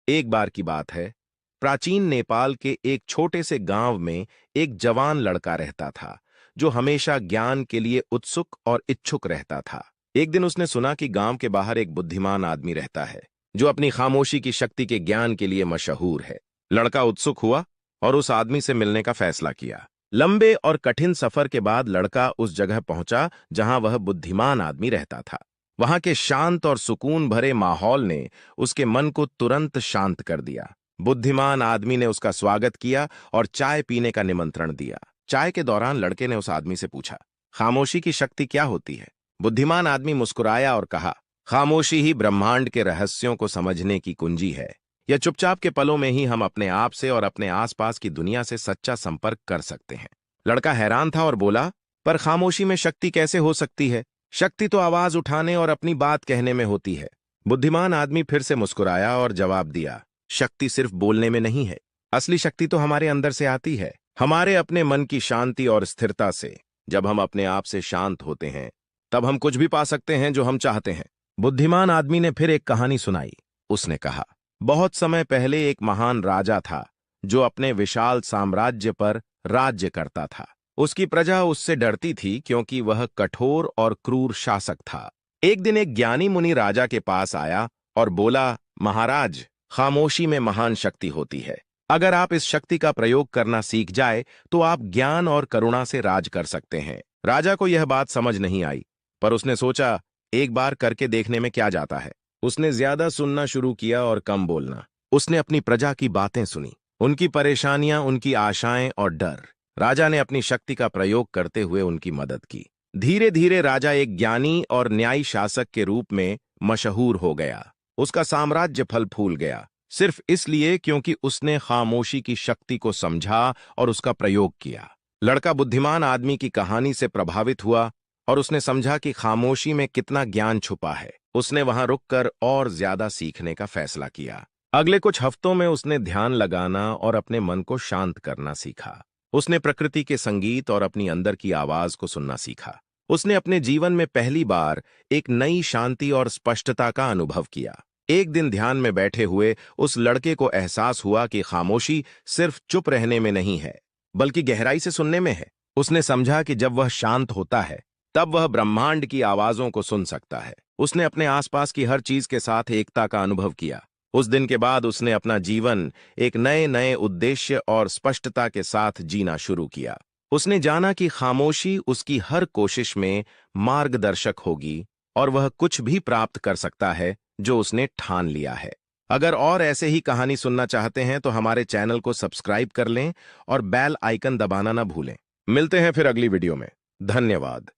एक बार की बात है, प्राचीन नेपाल के एक छोटे से गांव में एक जवान लड़का रहता था, जो हमेशा ज्ञान के लिए उत्सुक और इच्छुक रहता था। एक दिन उसने सुना कि गांव के बाहर एक बुद्धिमान आदमी रहता है, जो अपनी खामोशी की शक्ति के ज्ञान के लिए मशहूर है। लड़का उत्सुक हुआ और उस आदमी से मिलने का फैसला किया। लंबे और कठिन सफर के बाद लड़का उस जगह पहुंचा जहां वह बुद्धिमान आदमी रहता था। वहां के शांत और सुकून भरे माहौल ने उसके मन को तुरंत शांत कर दिया। बुद्धिमान आदमी ने उसका स्वागत किया और चाय पीने का निमंत्रण दिया। चाय के दौरान लड़के ने उस आदमी से पूछा, खामोशी की शक्ति क्या होती है? बुद्धिमान आदमी मुस्कुराया और कहा, खामोशी ही ब्रह्मांड के रहस्यों को समझने की कुंजी है। यह चुपचाप के पलों में ही हम अपने आप से और अपने आसपास की दुनिया से सच्चा संपर्क कर सकते हैं। लड़का हैरान था और बोला, पर खामोशी में शक्ति कैसे हो सकती है? शक्ति तो आवाज उठाने और अपनी बात कहने में होती है। बुद्धिमान आदमी फिर से मुस्कुराया और जवाब दिया, शक्ति सिर्फ बोलने में नहीं है। असली शक्ति तो हमारे अंदर से आती है, हमारे अपने मन की शांति और स्थिरता से। जब हम अपने आप से शांत होते हैं, तब हम कुछ भी पा सकते हैं जो हम चाहते हैं। बुद्धिमान आदमी ने फिर एक कहानी सुनाई। उसने कहा, बहुत समय पहले एक महान राजा था, जो अपने विशाल साम्राज्य पर राज्य करता था। उसकी प्रजा उससे डरती थी क्योंकि वह कठोर और क्रूर शासक था। एक दिन एक ज्ञानी मुनि राजा के पास आया और बोला, महाराज, खामोशी में महान शक्ति होती है। अगर आप इस शक्ति का प्रयोग करना सीख जाए तो आप ज्ञान और करुणा से राज कर सकते हैं। राजा को यह बात समझ नहीं आई, पर उसने सोचा, एक बार करके देखने में क्या जाता है। उसने ज्यादा सुनना शुरू किया और कम बोलना। उसने अपनी प्रजा की बातें सुनी, उनकी परेशानियां, उनकी आशाएं और डर। राजा ने अपनी शक्ति का प्रयोग करते हुए उनकी मदद की। धीरे धीरे राजा एक ज्ञानी और न्यायी शासक के रूप में मशहूर हो गया। उसका साम्राज्य फल फूल गया, सिर्फ इसलिए क्योंकि उसने खामोशी की शक्ति को समझा और उसका प्रयोग किया। लड़का बुद्धिमान आदमी की कहानी से प्रभावित हुआ और उसने समझा कि खामोशी में कितना ज्ञान छुपा है। उसने वहां रुककर और ज्यादा सीखने का फैसला किया। अगले कुछ हफ्तों में उसने ध्यान लगाना और अपने मन को शांत करना सीखा। उसने प्रकृति के संगीत और अपनी अंदर की आवाज को सुनना सीखा। उसने अपने जीवन में पहली बार एक नई शांति और स्पष्टता का अनुभव किया। एक दिन ध्यान में बैठे हुए उस लड़के को एहसास हुआ कि खामोशी सिर्फ चुप रहने में नहीं है, बल्कि गहराई से सुनने में है। उसने समझा कि जब वह शांत होता है, तब वह ब्रह्मांड की आवाजों को सुन सकता है। उसने अपने आसपास की हर चीज के साथ एकता का अनुभव किया। उस दिन के बाद उसने अपना जीवन एक नए नए उद्देश्य और स्पष्टता के साथ जीना शुरू किया। उसने जाना कि खामोशी उसकी हर कोशिश में मार्गदर्शक होगी और वह कुछ भी प्राप्त कर सकता है जो उसने ठान लिया है। अगर और ऐसे ही कहानी सुनना चाहते हैं तो हमारे चैनल को सब्सक्राइब कर लें और बेल आइकन दबाना ना भूलें। मिलते हैं फिर अगली वीडियो में। धन्यवाद।